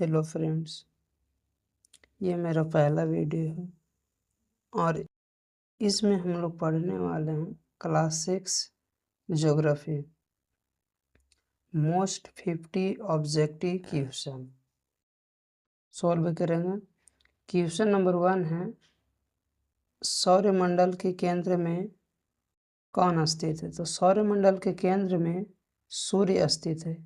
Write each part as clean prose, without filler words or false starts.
Hello friends, ये मेरा पहला वीडियो है और इसमें हम लोग पढ़ने वाले हैं class 6 geography most 50 objective question solve करेंगे। क्वेश्चन नंबर 1 है, सौरमंडल के केंद्र में कौन स्थित है? तो सौरमंडल के केंद्र में सूर्य स्थित है।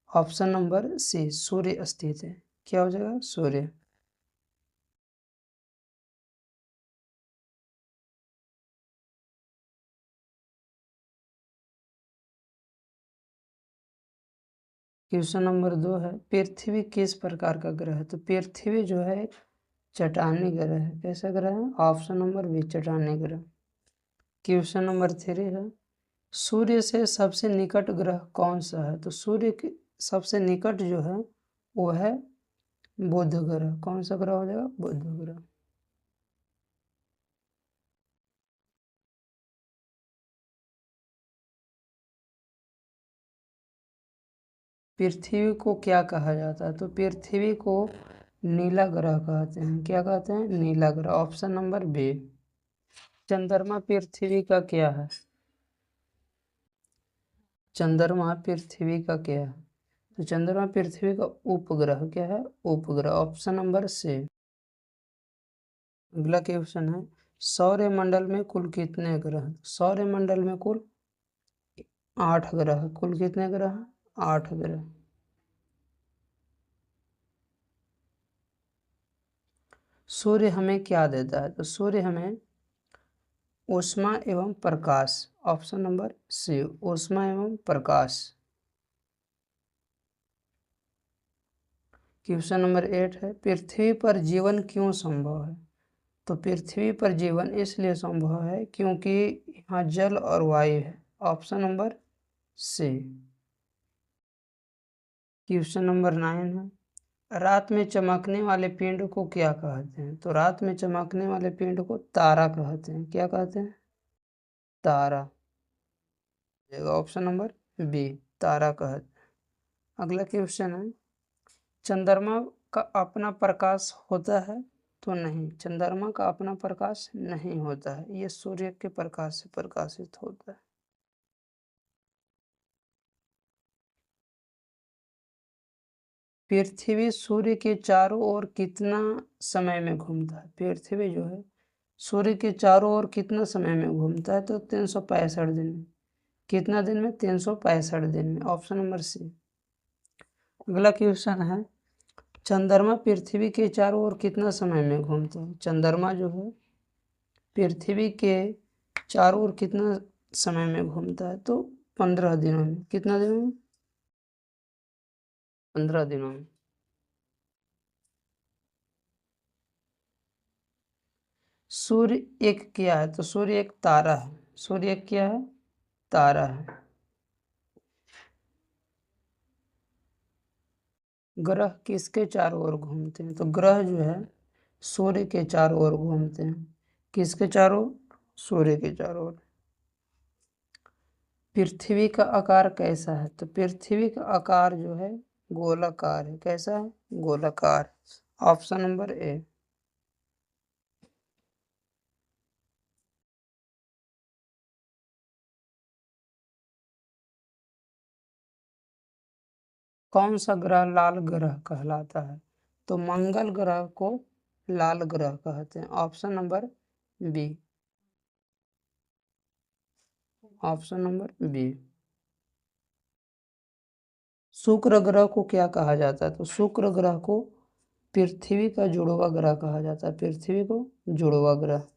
ऑप्शन नंबर सी, सूर्य स्थित है। क्या हो जाएगा? सूर्य। क्वेश्चन नंबर 2 है, पृथ्वी किस प्रकार का ग्रह है? तो पृथ्वी जो है चट्टानी ग्रह है। कैसा ग्रह है? ऑप्शन नंबर बी, चट्टानी ग्रह। क्वेश्चन नंबर 3 है, सूर्य से सबसे निकट ग्रह कौन सा है? तो सूर्य के सबसे निकट जो है वो है बुध ग्रह। कौन सा ग्रह हो जाएगा? बुध ग्रह। पृथ्वी को क्या कहा जाता है? तो पृथ्वी को नीला ग्रह कहते हैं। क्या कहते हैं? नीला ग्रह। Option number B. चंद्रमा पृथ्वी का क्या है? चंद्रमा पृथ्वी का क्या है? तो चंद्रमा पृथ्वी का उपग्रह। क्या है? उपग्रह। Option number C. अगला क्वेश्चन है, सौरमंडल में कुल कितने ग्रह? सौरमंडल में कुल 8 ग्रह। कुल कितने ग्रह? 8 ग्रह। सूर्य हमें क्या देता है? तो सूर्य हमें ऊष्मा एवं प्रकाश। ऑप्शन नंबर सी, ऊष्मा एवं प्रकाश। क्वेश्चन नंबर 8 है, पृथ्वी पर जीवन क्यों संभव है? तो पृथ्वी पर जीवन इसलिए संभव है क्योंकि यहाँ जल और वायु है। Option number C. Question number 9 है, रात में चमकने वाले पिंड को क्या कहते हैं? तो रात में चमकने वाले पिंड को तारा कहते हैं। क्या कहते हैं? तारा। ऑप्शन नंबर बी, तारा कहते हैं। अगला क्वेश्चन है, चंद्रमा का अपना प्रकाश होता है? तो नहीं, चंद्रमा का अपना प्रकाश नहीं होता है। ये सूर्य के प्रकाश से प्रकाशित होता है। पृथ्वी सूर्य के चारों ओर कितना समय में घूमता है? पृथ्वी जो है सूर्य के चारों ओर कितना समय में घूमता है? तो 365 दिन में। कितना दिन में? 365 दिन में। Option number C. अगला क्वेश्चन है, चंद्रमा पृथ्वी के चारों ओर कितना समय में घूमता है? चंद्रमा जो है पृथ्वी के चारों ओर कितना समय में घूमता है? तो 15 दिनों में। कितना दिनों में? 15 दिनों में। सूर्य एक क्या है? तो सूर्य एक तारा है। सूर्य एक क्या है? तारा है। ग्रह किसके चारों ओर घूमते हैं? तो ग्रह जो है सूर्य के चारों ओर घूमते हैं। किसके चारों? सूर्य के चारों ओर। पृथ्वी का आकार कैसा है? तो पृथ्वी का आकार जो है गोलाकार है। कैसा है? गोलाकार। Option number A. कौन सा ग्रह लाल ग्रह कहलाता है? तो मंगल ग्रह को लाल ग्रह कहते हैं। Option number B. Option number B. शुक्र ग्रह को क्या कहा जाता है? तो शुक्र ग्रह को पृथ्वी का जुड़वा ग्रह कहा जाता है। पृथ्वी को जुड़वा ग्रह।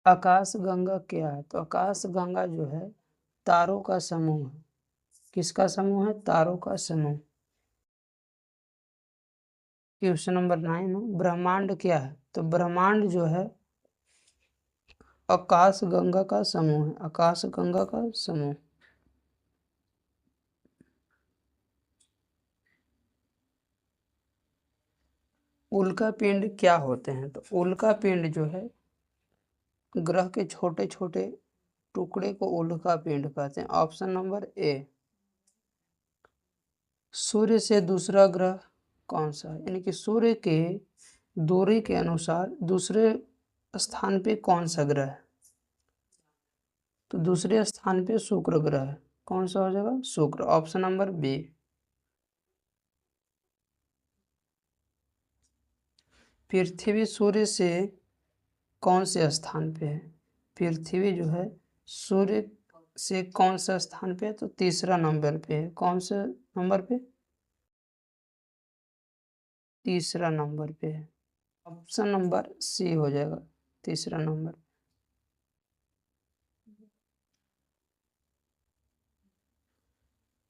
आकाश गंगा क्या है? तो आकाश गंगा जो है तारों का समूह है। किसका समूह है? तारों का समूह। क्वेश्चन नंबर 9 है, ब्रह्मांड क्या है? तो ब्रह्मांड जो है आकाश गंगा का समूह है। आकाश गंगा का समूह। उल्का पिंड क्या होते हैं? तो उल्का पिंड जो है ग्रह के छोटे छोटे टुकड़े को उल्का पिंड कहते हैं। Option number A. सूर्य से दूसरा ग्रह कौन सा है, यानी कि सूर्य के दूरी के अनुसार दूसरे स्थान पे कौन सा ग्रह है? तो दूसरे स्थान पे शुक्र ग्रह है। कौन सा हो जाएगा? शुक्र। Option number B. पृथ्वी सूर्य से कौन से स्थान पे है? पृथ्वी जो है सूर्य से कौन सा स्थान पे है? तो तीसरा नंबर पे है। कौन से नंबर पे? तीसरा नंबर पे है। ऑप्शन नंबर सी हो जाएगा, तीसरा नंबर।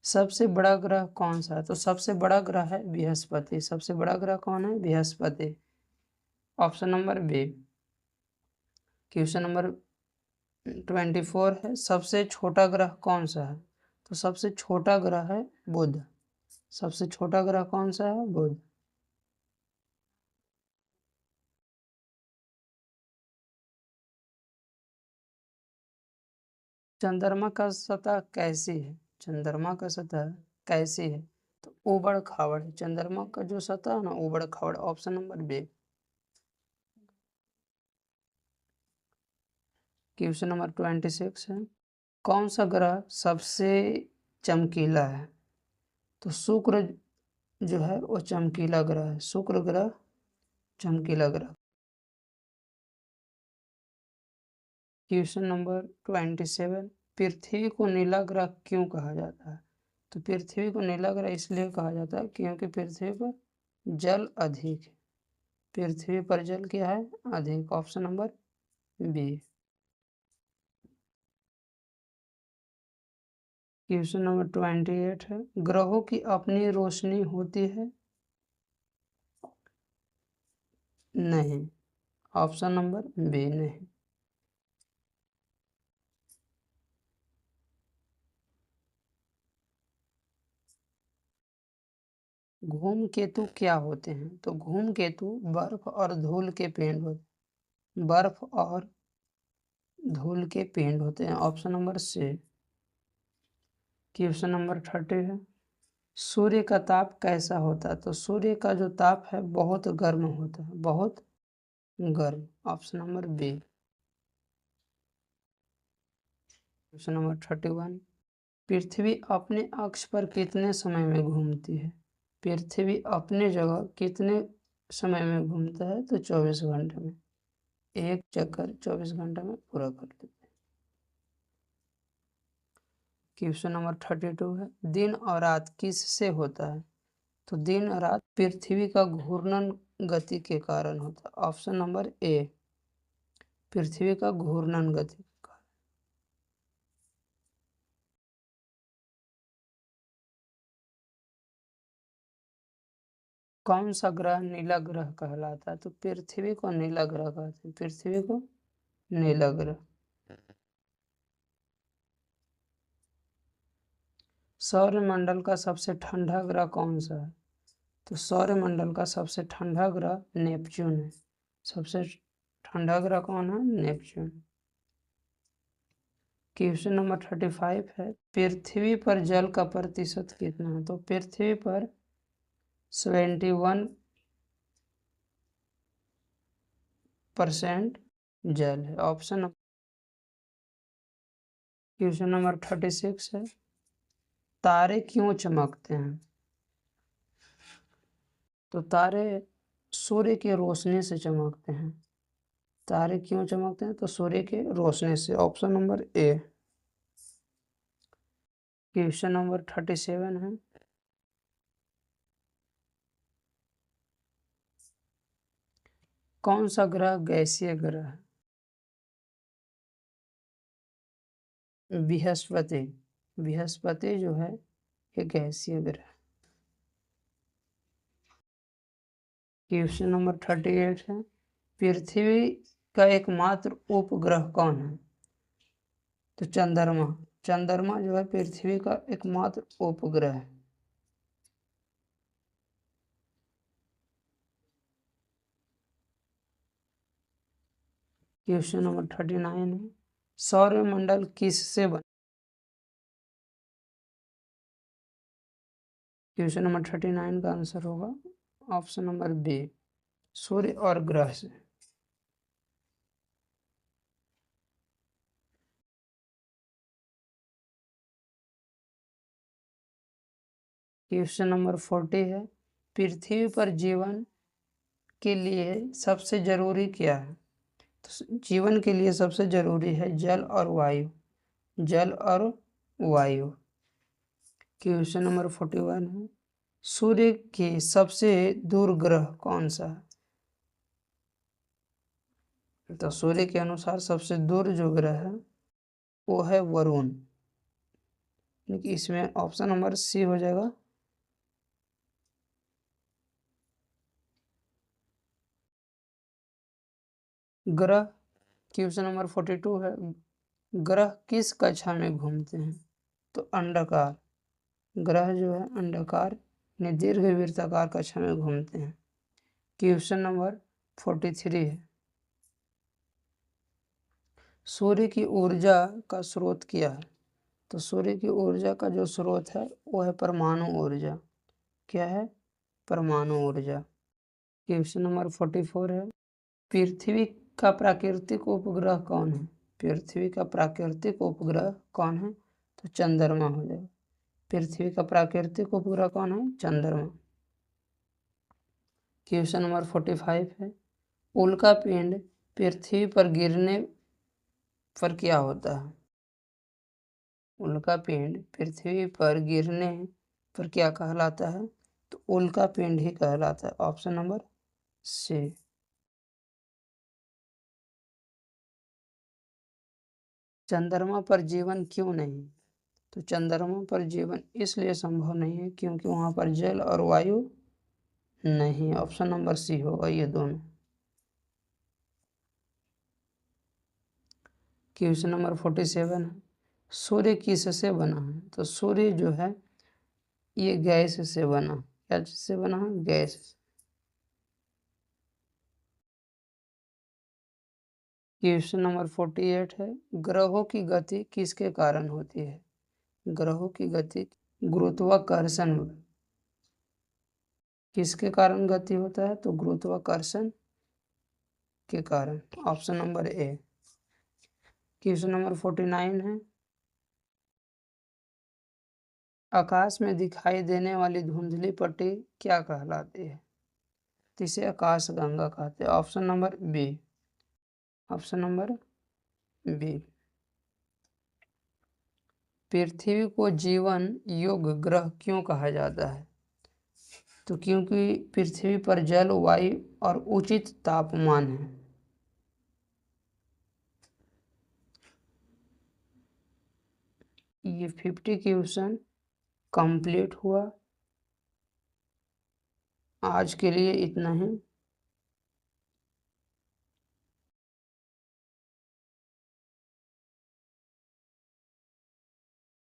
सबसे बड़ा ग्रह कौन सा है? तो सबसे बड़ा ग्रह है बृहस्पति। सबसे बड़ा ग्रह कौन है? बृहस्पति। Option number B. Question number 24 है, सबसे छोटा ग्रह कौन सा है? तो सबसे छोटा ग्रह है बुध। सबसे छोटा ग्रह कौन सा है? बुध। चंद्रमा का सतह कैसी है? चंद्रमा का सतह कैसी है? तो ऊबड़ खाबड़ है। चंद्रमा का जो सतह है ना, ऊबड़ खाबड़। Option number B. Question number 26 है, कौन सा ग्रह सबसे चमकीला है? तो शुक्र जो है वो चमकीला ग्रह है। शुक्र ग्रह चमकीला ग्रह। क्वेश्चन नंबर 27, पृथ्वी को नीला ग्रह क्यों कहा जाता है? तो पृथ्वी को नीला ग्रह इसलिए कहा जाता है क्योंकि पृथ्वी पर जल अधिक है। पृथ्वी पर जल क्या है? अधिक। Option number B. Question number 28 है, ग्रहों की अपनी रोशनी होती है? नहीं। ऑप्शन नंबर बी, नहीं। धूमकेतु क्या होते हैं? तो धूमकेतु बर्फ और धूल के पिंड होते, बर्फ और धूल के पिंड होते हैं। Option number C. Question number 30 है, सूर्य का ताप कैसा होता है? तो सूर्य का जो ताप है बहुत गर्म होता है, बहुत गर्म। Option number B. Question number 31, पृथ्वी अपने अक्ष पर कितने समय में घूमती है? पृथ्वी अपने जगह कितने समय में घूमता है? तो 24 घंटे में। एक चक्कर 24 घंटे में पूरा कर लेते हैं। क्वेश्चन नंबर 32 है, दिन और रात किससे होता है? तो दिन और रात पृथ्वी का घूर्णन गति के कारण होता है। Option number A. पृथ्वी का घूर्णन गति के कारण। कौन सा ग्रह नीला ग्रह कहलाता है? तो पृथ्वी को नीला ग्रह कहते हैं। पृथ्वी को नीला ग्रह। सौरमंडल का सबसे ठंडा ग्रह कौन सा है? तो सौरमंडल का सबसे ठंडा ग्रह नेपच्यून है। सबसे ठंडा ग्रह कौन है? नेपच्यून। क्वेश्चन नंबर 35 है, पृथ्वी पर जल का प्रतिशत कितना है? तो पृथ्वी पर 71% जल है। ऑप्शन। क्वेश्चन नंबर 36 है, तारे क्यों चमकते हैं? तो तारे सूर्य की रोशनी से चमकते हैं। तारे क्यों चमकते हैं? तो सूर्य की रोशनी से। Option number A. Question number 37 है, कौन सा ग्रह गैसीय ग्रह है? बृहस्पति। बृहस्पति जो है ये गैसीय ग्रह। क्वेश्चन नंबर 38 है, पृथ्वी का एकमात्र उपग्रह कौन है? तो चंद्रमा। चंद्रमा जो है पृथ्वी का एकमात्र उपग्रह है। क्वेश्चन नंबर 39 है, सौरमंडल किससे बना? क्वेश्चन नंबर 39 का आंसर होगा ऑप्शन नंबर बी, सूर्य और ग्रह से। क्वेश्चन नंबर 40 है, पृथ्वी पर जीवन के लिए सबसे जरूरी क्या है? तो जीवन के लिए सबसे जरूरी है जल और वायु, जल और वायु। क्वेश्चन नंबर 41 है, सूर्य के सबसे दूर ग्रह कौन सा है? तो सूर्य के अनुसार सबसे दूर जो ग्रह है वो है वरुण, इसमें ऑप्शन नंबर सी हो जाएगा। ग्रह, क्वेश्चन नंबर 42 है, ग्रह किस कक्षा में घूमते हैं? तो अंडाकार, ग्रह जो है अंडाकार दीर्घ वृत्ताकार कक्षा में घूमते हैं। क्वेश्चन नंबर 43 है, सूर्य की ऊर्जा का स्रोत क्या है? तो सूर्य की ऊर्जा का जो स्रोत है वो है परमाणु ऊर्जा। क्या है? परमाणु ऊर्जा। क्वेश्चन नंबर 44 है, पृथ्वी का प्राकृतिक उपग्रह कौन है? पृथ्वी का प्राकृतिक उपग्रह कौन है? तो चंद्रमा हो जाएगा। पृथ्वी का प्राकृतिक उपग्रह कौन है? चंद्रमा। क्वेश्चन नंबर 45 है, उल्का पिंड पृथ्वी पर गिरने पर क्या होता है? उल्का पिंड पृथ्वी पर गिरने पर क्या कहलाता है? तो उल्का पिंड ही कहलाता है। Option number C. चंद्रमा पर जीवन क्यों नहीं? तो चंद्रमा पर जीवन इसलिए संभव नहीं है क्योंकि वहां पर जल और वायु नहीं। ऑप्शन नंबर सी होगा ये दोनों। क्वेश्चन नंबर 47 है, सूर्य किससे बना है? तो सूर्य जो है ये गैस से बना। क्या चीज से बना है? गैस से। क्वेश्चन नंबर 48 है, ग्रहों की गति किसके कारण होती है? ग्रहों की गति गुरुत्वाकर्षण। किसके कारण गति होता है? तो गुरुत्वाकर्षण के कारण। Option number A. Question number 49 है, आकाश में दिखाई देने वाली धुंधली पट्टी क्या कहलाती है? जिसे आकाश गंगा कहते हैं। Option number B. Option number B. पृथ्वी को जीवन योग्य ग्रह क्यों कहा जाता है? तो क्योंकि पृथ्वी पर जल, वायु और उचित तापमान है। ये 50 क्वेश्चन कंप्लीट हुआ। आज के लिए इतना ही।